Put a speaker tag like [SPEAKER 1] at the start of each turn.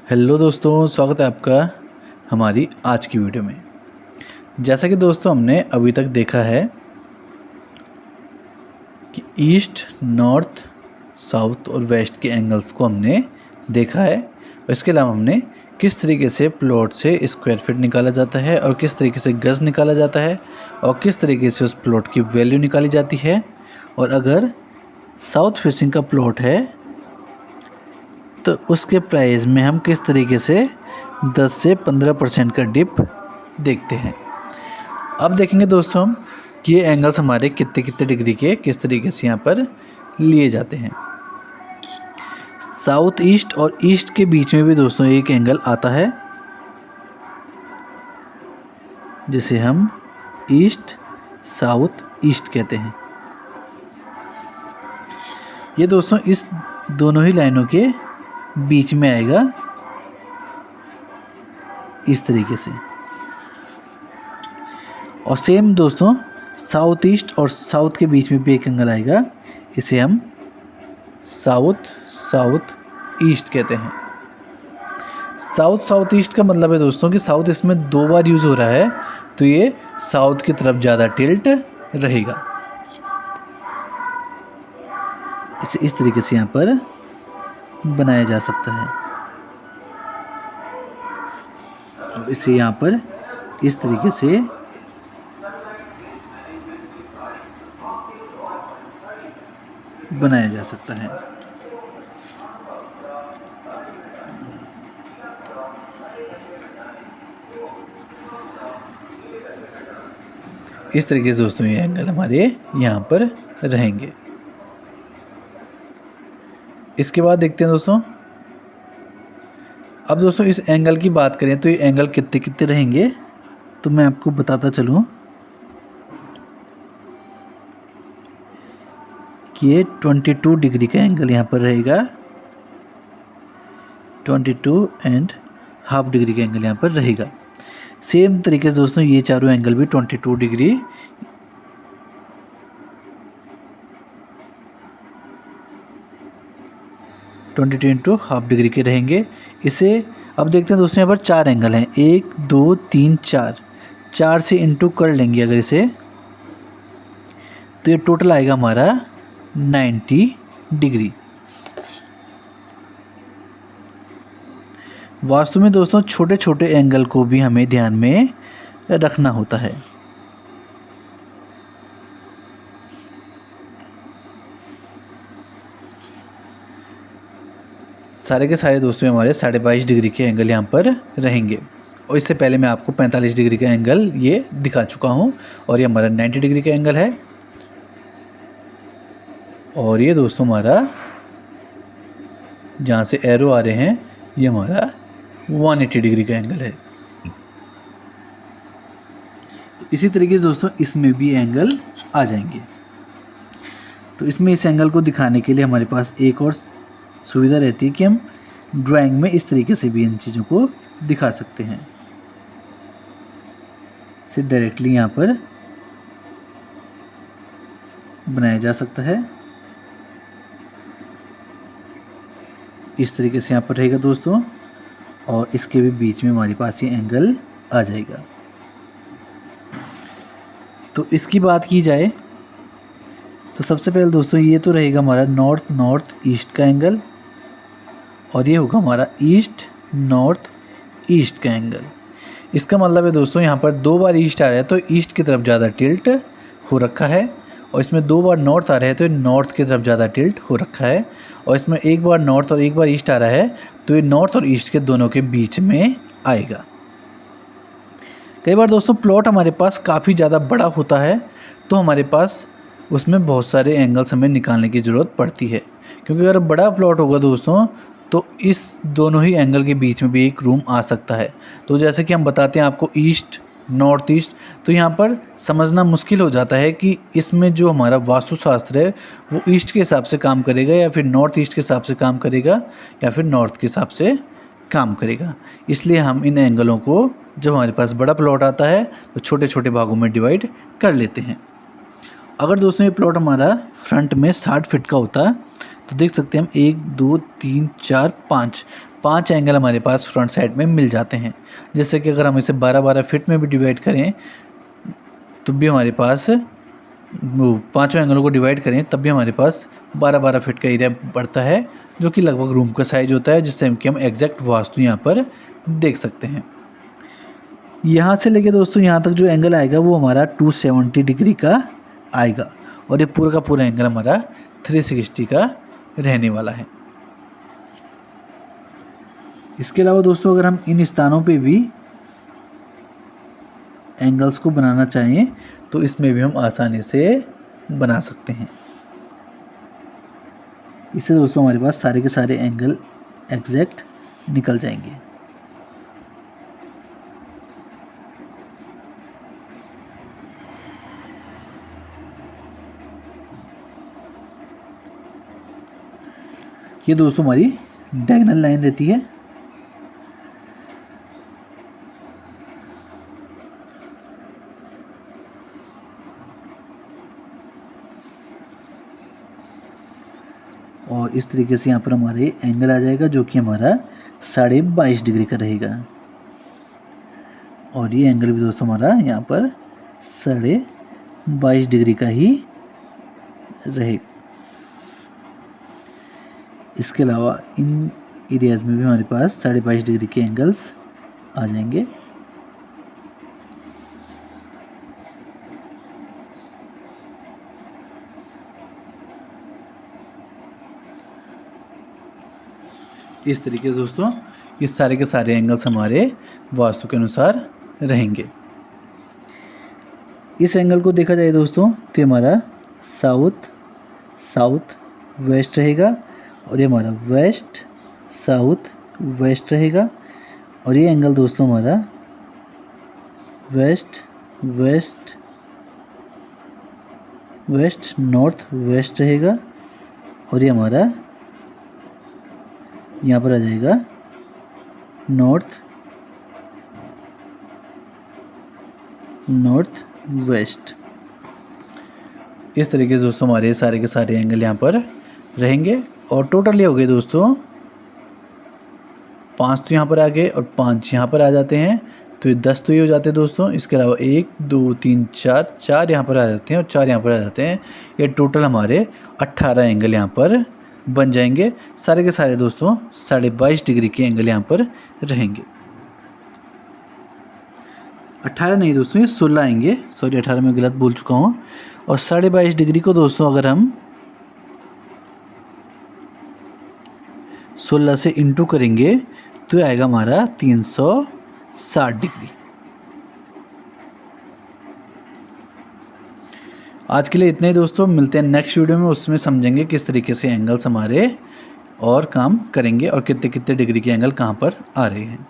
[SPEAKER 1] Hello दोस्तों, स्वागत है आपका हमारी आज की वीडियो में। जैसा कि दोस्तों हमने अभी तक देखा है कि ईस्ट, नॉर्थ, साउथ और वेस्ट के एंगल्स को हमने देखा है और इसके अलावा हमने किस तरीके से प्लॉट से स्क्वायर फीट निकाला जाता है और किस तरीके से गज निकाला जाता है और किस तरीके से उस प्लॉट की वैल्यू निकाली जाती है। और अगर साउथ फेसिंग का प्लॉट है तो उसके प्राइस में हम किस तरीके से 10 से 15% का डिप देखते हैं। अब देखेंगे दोस्तों हम कि ये एंगल्स हमारे कितने कितने डिग्री के किस तरीके से यहाँ पर लिए जाते हैं। साउथ ईस्ट और ईस्ट के बीच में भी दोस्तों एक एंगल आता है जिसे हम ईस्ट साउथ ईस्ट कहते हैं। ये दोस्तों इस दोनों ही लाइनों के बीच में आएगा इस तरीके से। और सेम दोस्तों साउथ ईस्ट और साउथ के बीच में भी एक एंगल आएगा, इसे हम साउथ साउथ ईस्ट कहते हैं। साउथ साउथ ईस्ट का मतलब है दोस्तों कि साउथ इसमें 2 बार यूज़ हो रहा है तो ये साउथ की तरफ ज़्यादा टिल्ट रहेगा। इसे इस तरीके से यहाँ पर बनाया जा सकता है और इसे यहाँ पर इस तरीके से बनाया जा सकता है। इस तरीके से दोस्तों ये एंगल हमारे यहाँ पर रहेंगे। इसके बाद देखते हैं दोस्तों, अब दोस्तों इस एंगल की बात करें तो ये एंगल कितने कितने रहेंगे तो मैं आपको बताता चलूँ कि ये 22 डिग्री का एंगल यहाँ पर रहेगा। 22.5 डिग्री का एंगल यहाँ पर रहेगा। सेम तरीके से दोस्तों ये चारों एंगल भी 22 डिग्री हाफ डिग्री के रहेंगे। इसे अब देखते हैं दोस्तों, यहाँ पर 4 एंगल हैं, 1 2 3 4 से इंटू कर लेंगे अगर इसे तो ये टोटल आएगा हमारा 90 डिग्री। वास्तव में दोस्तों छोटे छोटे एंगल को भी हमें ध्यान में रखना होता है। सारे के सारे दोस्तों हमारे 22.5 डिग्री के एंगल यहाँ पर रहेंगे और इससे पहले मैं आपको 45 डिग्री का एंगल ये दिखा चुका हूँ और ये हमारा 90 डिग्री का एंगल है और ये दोस्तों हमारा जहाँ से एरो आ रहे हैं ये हमारा 180 डिग्री का एंगल है। इसी तरीके से दोस्तों इसमें भी एंगल आ जाएंगे। तो इसमें इस एंगल को दिखाने के लिए हमारे पास एक और सुविधा रहती है कि हम ड्राइंग में इस तरीके से भी इन चीज़ों को दिखा सकते हैं। इसे डायरेक्टली यहाँ पर बनाया जा सकता है। इस तरीके से यहाँ पर रहेगा दोस्तों और इसके भी बीच में हमारे पास ये एंगल आ जाएगा। तो इसकी बात की जाए तो सबसे पहले दोस्तों ये तो रहेगा हमारा नॉर्थ नॉर्थ ईस्ट का एंगल और ये होगा हमारा ईस्ट नॉर्थ ईस्ट का एंगल। इसका मतलब है दोस्तों यहाँ पर 2 बार ईस्ट आ रहा है तो ईस्ट की तरफ ज़्यादा टिल्ट हो रखा है और इसमें 2 बार नॉर्थ आ रहा है तो नॉर्थ की तरफ ज़्यादा टिल्ट हो रखा है और इसमें 1 बार नॉर्थ और 1 बार ईस्ट आ रहा है तो ये नॉर्थ और ईस्ट के दोनों के बीच में आएगा। कई बार दोस्तों प्लॉट हमारे पास काफ़ी ज़्यादा बड़ा होता है तो हमारे पास उसमें बहुत सारे एंगल्स हमें निकालने की ज़रूरत पड़ती है, क्योंकि अगर बड़ा प्लॉट होगा दोस्तों तो इस दोनों ही एंगल के बीच में भी एक रूम आ सकता है। तो जैसे कि हम बताते हैं आपको ईस्ट नॉर्थ ईस्ट, तो यहाँ पर समझना मुश्किल हो जाता है कि इसमें जो हमारा वास्तुशास्त्र है वो ईस्ट के हिसाब से काम करेगा या फिर नॉर्थ ईस्ट के हिसाब से काम करेगा या फिर नॉर्थ के हिसाब से काम करेगा। इसलिए हम इन एंगलों को जब हमारे पास बड़ा प्लॉट आता है तो छोटे छोटे भागों में डिवाइड कर लेते हैं। अगर दोस्तों ये प्लॉट हमारा फ्रंट में 60 फीट का होता तो देख सकते हैं हम 1 2 3 4 5 5 एंगल हमारे पास फ्रंट साइड में मिल जाते हैं। जैसे कि अगर हम इसे 12-12 फीट में भी डिवाइड करें तो भी हमारे पास वो 5 एंगलों को डिवाइड करें तब भी हमारे पास 12-12 फीट का एरिया बढ़ता है, जो कि लगभग रूम का साइज होता है, जिससे कि हम एग्जैक्ट वास्तु यहाँ पर देख सकते हैं। यहाँ से लेके दोस्तों यहाँ तक जो एंगल आएगा वो हमारा 270 डिग्री का आएगा और ये पूरा का पूरा एंगल हमारा 360 का रहने वाला है। इसके अलावा दोस्तों अगर हम इन स्थानों पे भी एंगल्स को बनाना चाहें तो इसमें भी हम आसानी से बना सकते हैं। इससे दोस्तों हमारे पास सारे के सारे एंगल एग्जैक्ट निकल जाएंगे। ये दोस्तों हमारी डायगोनल लाइन रहती है। और इस तरीके से यहाँ पर हमारे एंगल आ जाएगा जो कि हमारा 22.5 डिग्री का रहेगा। और ये एंगल भी दोस्तों हमारा यहाँ पर 22.5 डिग्री का ही रहेगा। इसके अलावा इन एरियाज़ में भी हमारे पास 22.5 डिग्री के एंगल्स आ जाएंगे। इस तरीके से दोस्तों ये सारे के सारे एंगल्स हमारे वास्तु के अनुसार रहेंगे। इस एंगल को देखा जाए दोस्तों तो हमारा साउथ वेस्ट रहेगा और ये हमारा वेस्ट साउथ वेस्ट रहेगा। और ये एंगल दोस्तों हमारा वेस्ट नॉर्थ वेस्ट रहेगा। और ये हमारा यहाँ पर आ जाएगा नॉर्थ वेस्ट। इस तरीके से दोस्तों हमारे सारे के सारे एंगल यहाँ पर रहेंगे। और टोटल ये हो गए दोस्तों 5 तो यहाँ पर आ गए और 5 यहाँ पर आ जाते हैं, तो ये 10 तो ये हो जाते हैं दोस्तों। इसके अलावा 1 2 3 4 यहाँ पर आ जाते हैं और 4 यहाँ पर आ जाते हैं। ये टोटल हमारे 18 एंगल यहाँ पर बन जाएंगे। सारे के सारे दोस्तों 22.5 डिग्री के एंगल यहाँ पर रहेंगे। 18 नहीं दोस्तों, ये 16 आएंगे। सॉरी 18 में गलत बोल चुका हूँ। और 22.5 डिग्री को दोस्तों अगर हम 16 से इंटू करेंगे तो आएगा हमारा 360 डिग्री। आज के लिए इतने ही दोस्तों, मिलते हैं नेक्स्ट वीडियो में। उसमें समझेंगे किस तरीके से एंगल्स हमारे और काम करेंगे और कितने कितने डिग्री के एंगल कहाँ पर आ रहे हैं।